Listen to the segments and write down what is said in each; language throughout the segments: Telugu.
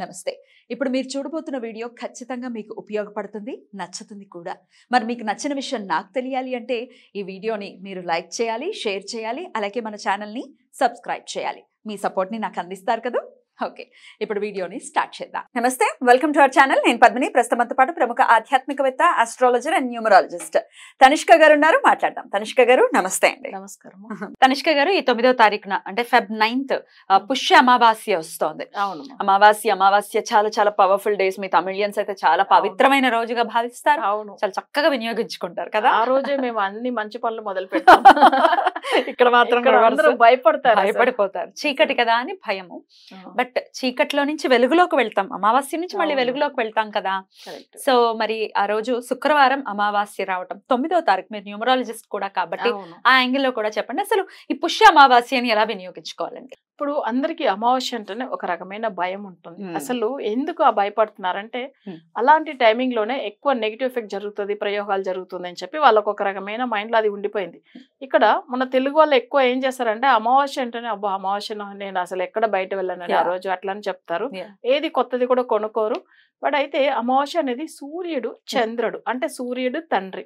నమస్తే. ఇప్పుడు మీరు చూడబోతున్న వీడియో ఖచ్చితంగా మీకు ఉపయోగపడుతుంది, నచ్చుతుంది కూడా. మరి మీకు నచ్చిన విషయం నాకు తెలియాలి అంటే ఈ వీడియోని మీరు లైక్ చేయాలి, షేర్ చేయాలి, అలాగే మన ఛానల్ని సబ్స్క్రైబ్ చేయాలి. మీ సపోర్ట్ని నాకు అందిస్తారు కదా. ఓకే, ఇప్పుడు వీడియోని స్టార్ట్ చేద్దాం. నమస్తే, వెల్కమ్ టు అవర్ ఛానల్. నేను పద్మిని. ప్రస్తుతంతో పాటు ప్రముఖ ఆధ్యాత్మికవేత్త, ఆస్ట్రాలజర్ అండ్ న్యూమరాలజిస్ట్ తనిష్క గారు ఉన్నారు. మాట్లాడదాం. తనిష్క గారు నమస్తే అండి. నమస్కారం. తనిష్క గారు, ఈ 9వ తారీఖున అంటే Feb 9th పుష్య అమావాస్య వస్తోంది. అవును, అమావాస్య చాలా చాలా పవర్ఫుల్ డేస్. మీ తమిళియన్స్ అయితే చాలా పవిత్రమైన రోజుగా భావిస్తారు. అవును, చాలా చక్కగా వినియోగించుకుంటారు కదా. ఆ రోజే మేము అన్ని మంచి పనులు మొదలు పెట్టాం. ఇక్కడ మాత్రం అందరూ భయపడతారు, భయపడిపోతారు. చీకటి కదా అని భయము. బట్ చీకట్లో నుంచి వెలుగులోకి వెళ్తాం, అమావాస్య నుంచి మళ్ళీ వెలుగులోకి వెళ్తాం కదా. సో మరి ఆ రోజు శుక్రవారం అమావాస్య రావటం 9వ తారీఖు. మీరు న్యూమరాలజిస్ట్ కూడా కాబట్టి ఆ యాంగిల్ లో కూడా చెప్పండి, అసలు ఈ పుష్య అమావాస్యని ఎలా వినియోగించుకోవాలండి? ఇప్పుడు అందరికి అమావాస్య అంటేనే ఒక రకమైన భయం ఉంటుంది. అసలు ఎందుకు ఆ భయపడుతున్నారంటే అలాంటి టైమింగ్ లోనే ఎక్కువ నెగిటివ్ ఎఫెక్ట్ జరుగుతుంది, ప్రయోగాలు జరుగుతుంది అని చెప్పి వాళ్ళకు ఒక రకమైన మైండ్ లో అది ఉండిపోయింది. ఇక్కడ మన తెలుగు వాళ్ళు ఎక్కువ ఏం చేస్తారంటే అమావాస్య అంటేనే అబ్బా అమావాస్య నేను అసలు ఎక్కడ బయట వెళ్ళాను ఆ రోజు అట్లా అని చెప్తారు. ఏది కొత్తది కూడా కొనుక్కోరు. బట్ అయితే అమావాస్య అనేది సూర్యుడు చంద్రుడు, అంటే సూర్యుడు తండ్రి,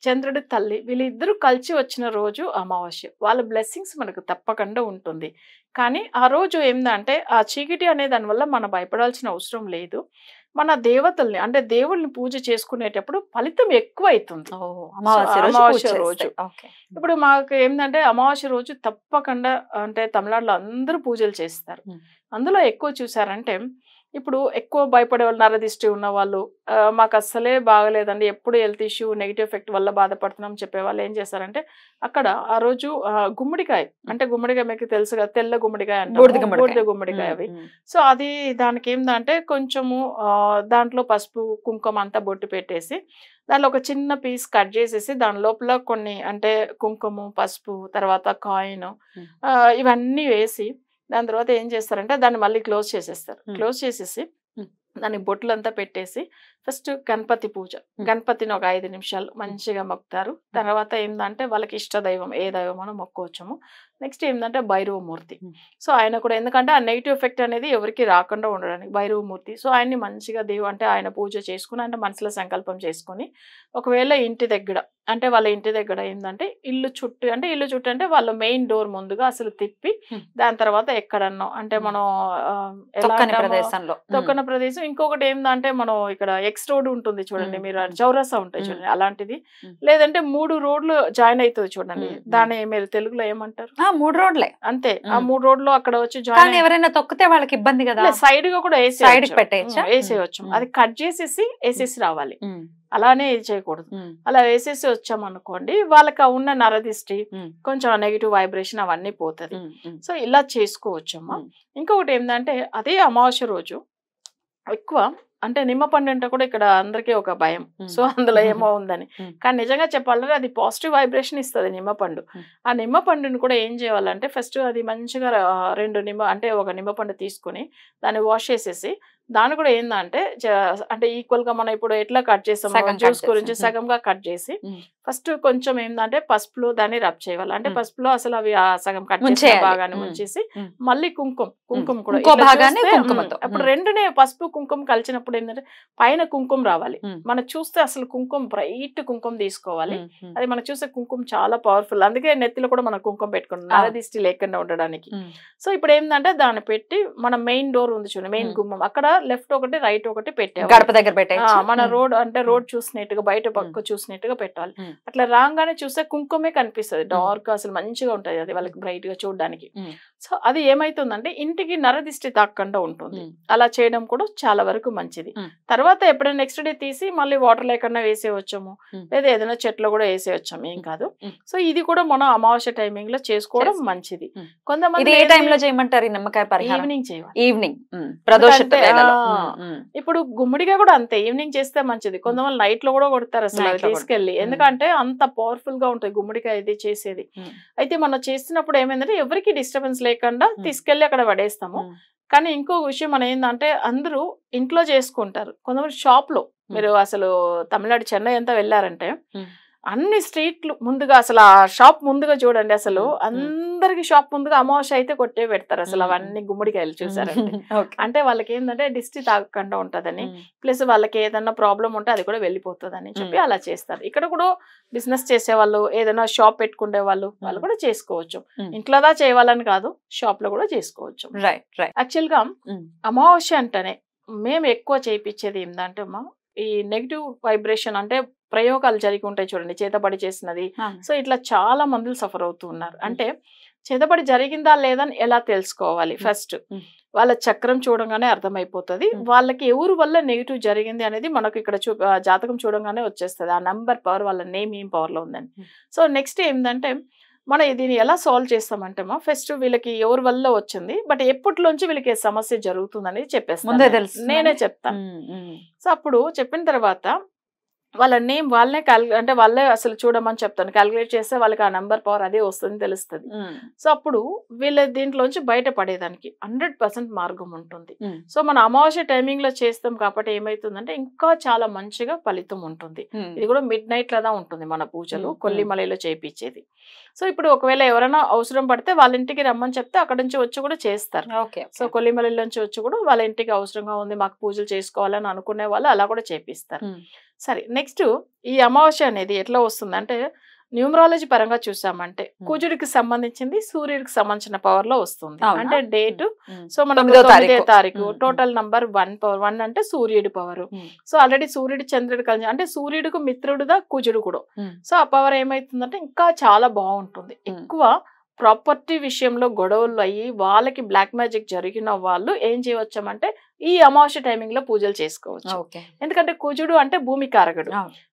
చంద్రుడు తల్లి, వీళ్ళిద్దరూ కలిసి వచ్చిన రోజు అమావాస్య. వాళ్ళ బ్లెస్సింగ్స్ మనకు తప్పకుండా ఉంటుంది. కానీ ఆ రోజు ఏందంటే ఆ చీకటి అనే దానివల్ల మనం భయపడాల్సిన అవసరం లేదు. మన దేవతల్ని అంటే దేవుళ్ళని పూజ చేసుకునేటప్పుడు ఫలితం ఎక్కువ అవుతుంది అమావాస్య రోజు. ఇప్పుడు మాకు ఏంటంటే అమావాస్య రోజు తప్పకుండా అంటే తమిళనాడులో అందరూ పూజలు చేస్తారు. అందులో ఎక్కువ చూసారంటే ఇప్పుడు ఎక్కువ భయపడే వాళ్ళు, నరదిష్టి ఉన్న వాళ్ళు, మాకు అస్సలే బాగలేదండి, ఎప్పుడు హెల్త్ ఇష్యూ నెగిటివ్ ఎఫెక్ట్ వల్ల బాధపడుతున్నాం చెప్పే వాళ్ళు ఏం చేస్తారంటే అక్కడ ఆ రోజు గుమ్మడికాయ, అంటే గుమ్మడికాయ మీకు తెలుసు కదా, తెల్ల గుమ్మడికాయ అంటే బూడిద గుమ్మడికాయ అవి. సో అది దానికి ఏంటంటే కొంచెము దాంట్లో పసుపు కుంకుమ అంతా బొట్టు పెట్టేసి దానిలో ఒక చిన్న పీస్ కట్ చేసేసి దాని లోపల కొన్ని అంటే కుంకుమ, పసుపు, తర్వాత కాయిన్ ఇవన్నీ వేసి దాని తర్వాత ఏం చేస్తారంటే దాన్ని మళ్ళీ క్లోజ్ చేసేస్తారు. క్లోజ్ చేసేసి దానికి బొట్లంతా పెట్టేసి ఫస్ట్ గణపతి పూజ, గణపతిని ఒక 5 నిమిషాలు మంచిగా మొక్కుతారు. తర్వాత ఏంటంటే వాళ్ళకి ఇష్ట దైవం ఏ దైవం అని మొక్కోవచ్చము. నెక్స్ట్ ఏంటంటే భైరవమూర్తి. సో ఆయన కూడా ఎందుకంటే ఆ నెగిటివ్ ఎఫెక్ట్ అనేది ఎవరికి రాకుండా ఉండడానికి భైరవమూర్తి. సో ఆయన్ని మంచిగా అంటే ఆయన పూజ చేసుకుని అంటే మనసులో సంకల్పం చేసుకొని ఒకవేళ ఇంటి దగ్గర అంటే వాళ్ళ ఇంటి దగ్గర ఏంటంటే ఇల్లు చుట్టూ అంటే వాళ్ళ మెయిన్ డోర్ ముందుగా అసలు తిప్పి దాని తర్వాత ఎక్కడన్నా అంటే మనం తొక్కన ప్రదేశం. ఇంకొకటి ఏంటంటే మనం ఇక్కడ ఎక్స్ రోడ్ ఉంటుంది చూడండి, మీరు చౌరసా ఉంటాయి చూడండి అలాంటిది, లేదంటే 3 రోడ్లు జాయిన్ అవుతుంది చూడండి, దాన్ని మీరు తెలుగులో ఏమంటారు? 3 రోడ్లే అంతే. ఆ 3 రోడ్లు అక్కడ వచ్చి జాయిన్, ఎవరైనా తొక్కితే వాళ్ళకి ఇబ్బంది కదా, సైడ్ గా కూడా వేసేయచ్చు. అది కట్ చేసేసి వేసేసి రావాలి, అలానే చేయకూడదు. అలా వేసేసి వచ్చామనుకోండి వాళ్ళకి ఉన్న నరదిష్టి కొంచెం నెగిటివ్ వైబ్రేషన్ అవన్నీ పోతుంది. సో ఇలా చేసుకోవచ్చమ్మా. ఇంకొకటి ఏంటంటే అదే అమావాస్య రోజు ఎక్కువ అంటే నిమ్మపండు అంటే కూడా ఇక్కడ అందరికీ ఒక భయం, సో అందులో ఏమో ఉందని. కానీ నిజంగా చెప్పాలంటే అది పాజిటివ్ వైబ్రేషన్ ఇస్తుంది నిమ్మపండు. ఆ నిమ్మపండుని కూడా ఏం చేయాలంటే ఫస్ట్ అది మంచిగా 2 అంటే ఒక నిమ్మపండు తీసుకుని దాన్ని వాష్ చేసేసి దాన్ని కూడా ఏందంటే అంటే ఈక్వల్ గా మనం ఇప్పుడు ఎట్లా కట్ చేస్తాం జ్యూస్ గురించి సగంగా కట్ చేసి ఫస్ట్ కొంచెం ఏంటంటే పసుపులో దాన్ని రబ్ చేయాలి. అంటే పసుపులో అసలు అవి సగం కట్ చేసి బాగానే ఉంచేసి మళ్ళీ కుంకుమ కూడా అప్పుడు 2 పసుపు కుంకుమ కలిసినప్పుడు ఏంటంటే పైన కుంకుమ రావాలి. మనం చూస్తే అసలు కుంకుమ బ్రైట్ కుంకుమ తీసుకోవాలి. అది మనం చూస్తే కుంకుమ చాలా పవర్ఫుల్, అందుకే నెత్తిలో కూడా మనం కుంకుమ పెట్టుకున్నాం నరదిష్టి లేకుండా ఉండడానికి. సో ఇప్పుడు ఏంటంటే దాన్ని పెట్టి మన మెయిన్ డోర్ ఉంది చూడండి, మెయిన్ గుమ్మం, అక్కడ లెఫ్ట్ ఒకటి రైట్ ఒకటి పెట్టాలి, గడప దగ్గర పెట్టాలి. మన రోడ్ అంటే రోడ్ చూసినట్టుగా బయట పక్క చూసినట్టుగా పెట్టాలి. అట్లా రాగానే చూస్తే కుంకుమే కనిపిస్తుంది, డార్క్ అసలు మంచిగా ఉంటది అది వాళ్ళకి బ్రైట్ గా చూడడానికి. సో అది ఏమైతుందంటే ఇంటికి నరదిష్టి తాకుండా ఉంటుంది. అలా చేయడం కూడా చాలా వరకు మంచిది. తర్వాత ఎప్పుడైనా నెక్స్ట్ డే తీసి మళ్ళీ వాటర్ లేకుండా వేసేయవచ్చాము, లేదా ఏదైనా చెట్లు కూడా వేసేయచ్చాము, ఏం కాదు. సో ఇది కూడా మనం అమావాస్య టైమింగ్ లో చేసుకోవడం మంచిది. కొంతమంది ఏ టైంలో చేయమంటారు? నిమ్మకాయ ఈవినింగ్ చేయాలి. ఈవినింగ్ ఇప్పుడు గుమ్మడిగా కూడా అంతే, ఈవినింగ్ చేస్తే మంచిది. కొంతమంది నైట్ లో కూడా కొడతారు అసలు తీసుకెళ్లి, ఎందుకంటే అంత పవర్ఫుల్ గా ఉంటుంది గుమ్మడికాయ ఇది చేసేది. అయితే మనం చేస్తున్నప్పుడు ఏమైందంటే ఎవరికి డిస్టర్బెన్స్ లేకుండా తీసుకెళ్లి అక్కడ పడేస్తాము. కానీ ఇంకో విషయం మనం ఏంటంటే అందరూ ఇంట్లో చేసుకుంటారు, కొంతమంది షాప్ లో. మీరు అసలు తమిళనాడు చెన్నై అంతా వెళ్ళారంటే అన్ని స్ట్రీట్లు ముందుగా అసలు ఆ షాప్ ముందుగా చూడండి అసలు అందరికి షాప్ ముందుగా అమావాస్య అయితే కొట్టే పెడతారు అసలు అవన్నీ గుమ్మడికాయలు చూసారంటే. అంటే వాళ్ళకి ఏంటంటే దిష్టి తాగకుండా ఉంటదని, ప్లస్ వాళ్ళకి ఏదైనా ప్రాబ్లం ఉంటే అది కూడా వెళ్ళిపోతుందని చెప్పి అలా చేస్తారు. ఇక్కడ కూడా బిజినెస్ చేసేవాళ్ళు, ఏదైనా షాప్ పెట్టుకునే వాళ్ళు కూడా చేసుకోవచ్చు. ఇంట్లోదా చేయాలని కాదు, షాప్ లో కూడా చేసుకోవచ్చు. యాక్చువల్ గా అమావాస్య అంటేనే మేము ఎక్కువ చేయించేది ఏంటంటే అమ్మా, ఈ నెగిటివ్ వైబ్రేషన్ అంటే ప్రయోగాలు జరిగి ఉంటాయి చూడండి, చేతబడి చేసినది. సో ఇట్లా చాలా మందులు సఫర్ అవుతూ ఉన్నారు. అంటే చేతబడి జరిగిందా లేదని ఎలా తెలుసుకోవాలి? ఫస్ట్ వాళ్ళ చక్రం చూడంగానే అర్థమైపోతుంది, వాళ్ళకి ఎవరు వల్ల నెగిటివ్ జరిగింది అనేది మనకు ఇక్కడ జాతకం చూడంగానే వచ్చేస్తుంది. ఆ నంబర్ పవర్, వాళ్ళ నేమ్ ఏం పవర్ లో ఉందని. సో నెక్స్ట్ ఏంటంటే మనం దీన్ని ఎలా సాల్వ్ చేస్తామంటే ఫస్ట్ వీళ్ళకి ఎవరి వల్ల వచ్చింది, బట్ ఎప్పటిలోంచి వీళ్ళకి సమస్య జరుగుతుందని చెప్పేస్తాను, నేనే చెప్తాను. సో అప్పుడు చెప్పిన తర్వాత వాళ్ళ నేమ్ వాళ్ళనే అంటే వాళ్ళే అసలు చూడమని చెప్తాను. క్యాలిక్యులేట్ చేస్తే వాళ్ళకి ఆ నంబర్ పవర్ అదే వస్తుంది తెలుస్తుంది. సో అప్పుడు వీళ్ళ దీంట్లోంచి బయటపడేదానికి 100% మార్గం ఉంటుంది. సో మన అమావాస్య టైమింగ్ లో చేస్తాం కాబట్టి ఏమైతుందంటే ఇంకా చాలా మంచిగా ఫలితం ఉంటుంది. ఇది కూడా మిడ్ నైట్ లాగా ఉంటుంది మన పూజలు, కొల్లిమలలో చేయించేది. సో ఇప్పుడు ఒకవేళ ఎవరైనా అవసరం పడితే వాళ్ళ ఇంటికి రమ్మని చెప్తే అక్కడ నుంచి వచ్చి కూడా చేస్తారు. సో కొల్లిమల నుంచి వచ్చి కూడా వాళ్ళ ఇంటికి అవసరంగా ఉంది, మాకు పూజలు చేసుకోవాలని అనుకునే వాళ్ళు అలా కూడా చేపిస్తారు. సరే, నెక్స్ట్ ఈ అమావాస్య అనేది ఎట్లా వస్తుంది అంటే న్యూమరాలజీ పరంగా చూసామంటే కుజుడికి సంబంధించింది సూర్యుడికి సంబంధించిన పవర్ లో వస్తుంది. అంటే డేట్, సో మనకు 9వ తారీఖు టోటల్ నంబర్ 1 పవర్ 1 అంటే సూర్యుడి పవర్. సో ఆల్రెడీ సూర్యుడు చంద్రుడు కలిసి అంటే సూర్యుడికి మిత్రుడుదా కుజుడు కూడా. సో ఆ పవర్ ఏమైతుందంటే ఇంకా చాలా బాగుంటుంది. ఎక్కువ ప్రాపర్టీ విషయంలో గొడవలు అయ్యి వాళ్ళకి బ్లాక్ మ్యాజిక్ జరిగిన వాళ్ళు ఏం చేయవచ్చామంటే ఈ అమావాస్య టైమింగ్ లో పూజలు చేసుకోవచ్చు. ఎందుకంటే కుజుడు అంటే భూమి కారకుడు.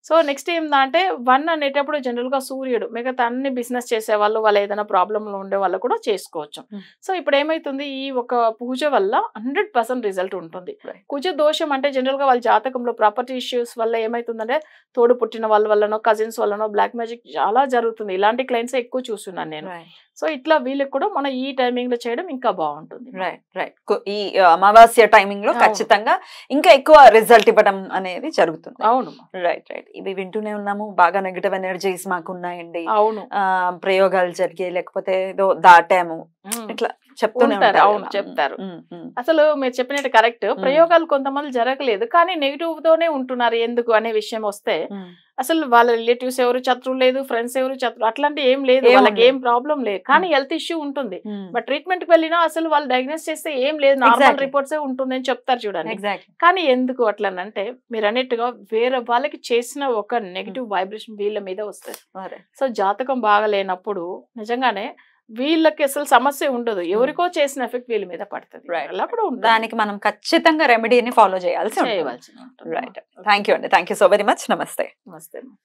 సో నెక్స్ట్ ఏంటంటే 1 అనేటప్పుడు జనరల్ గా సూర్యుడు, మిగతా అన్ని బిజినెస్ చేసే వాళ్ళు, వాళ్ళు ఏదైనా ప్రాబ్లమ్ లో ఉండే వాళ్ళు కూడా చేసుకోవచ్చు. సో ఇప్పుడు ఏమైతుంది, ఈ ఒక పూజ వల్ల 100% రిజల్ట్ ఉంటుంది. కుజ దోషం అంటే జనరల్ గా వాళ్ళ జాతకంలో ప్రాపర్టీ ఇష్యూస్ వల్ల ఏమైతుందంటే తోడు పుట్టిన వాళ్ళ వల్లనో కజిన్స్ వల్లనో బ్లాక్ మ్యాజిక్ చాలా జరుగుతుంది. ఇలాంటి క్లయింట్స్ ఎక్కువ చూస్తున్నాను నేను. సో ఇట్లా వీళ్ళకి కూడా మనం ఈ టైమింగ్ లో చేయడం ఇంకా బాగుంటుంది. ఈ అమావాస్య టైమింగ్ లో ఖచ్చితంగా ఇంకా ఎక్కువ రిజల్ట్ ఇవ్వడం అనేది జరుగుతుంది. అవును, రైట్. ఇవి వింటూనే ఉన్నాము, బాగా నెగటివ్ ఎనర్జీస్ మాకు ఉన్నాయండి, అవును, ప్రయోగాలు జరిగాయి, లేకపోతే ఏదో దాటాము, ఇట్లా చెప్తూనే ఉంటారు. అవును, చెప్తారు. అసలు మీరు చెప్పినట్టు కరెక్ట్. ప్రయోగాలు కొంతమంది జరగలేదు కానీ నెగిటివ్ తోనే ఉంటున్నారు ఎందుకు అనే విషయం వస్తే అసలు వాళ్ళ రిలేటివ్స్ ఎవరు శత్రువు లేదు, ఫ్రెండ్స్ ఎవరు శత్రువు అట్లాంటి ఏం లేదు, వాళ్ళకి ఏం ప్రాబ్లం లేదు. కానీ హెల్త్ ఇష్యూ ఉంటుంది. బట్ ట్రీట్మెంట్ కి వెళ్ళినా అసలు వాళ్ళు డయాగ్నోస్ చేస్తే ఏం లేదు, నార్మల్ రిపోర్ట్స్ ఉంటుంది అని చెప్తారు చూడండి. కానీ ఎందుకు అట్లనంటే మీరు అన్నట్టుగా వేరే వాళ్ళకి చేసిన ఒక నెగిటివ్ వైబ్రేషన్ వీళ్ళ మీద వస్తుంది. సో జాతకం బాగా లేనప్పుడు నిజంగానే వీళ్ళకి అసలు సమస్య ఉండదు, ఎవరికో చేసిన ఎఫెక్ట్ వీళ్ళ మీద పడుతుంది. అలా కూడా ఉంటుంది. దానికి మనం ఖచ్చితంగా రెమెడీని ఫాలో చేయాల్సి ఉంటుంది. రైట్. థ్యాంక్ యూ అండి, thank you so very much. నమస్తే. నమస్తే.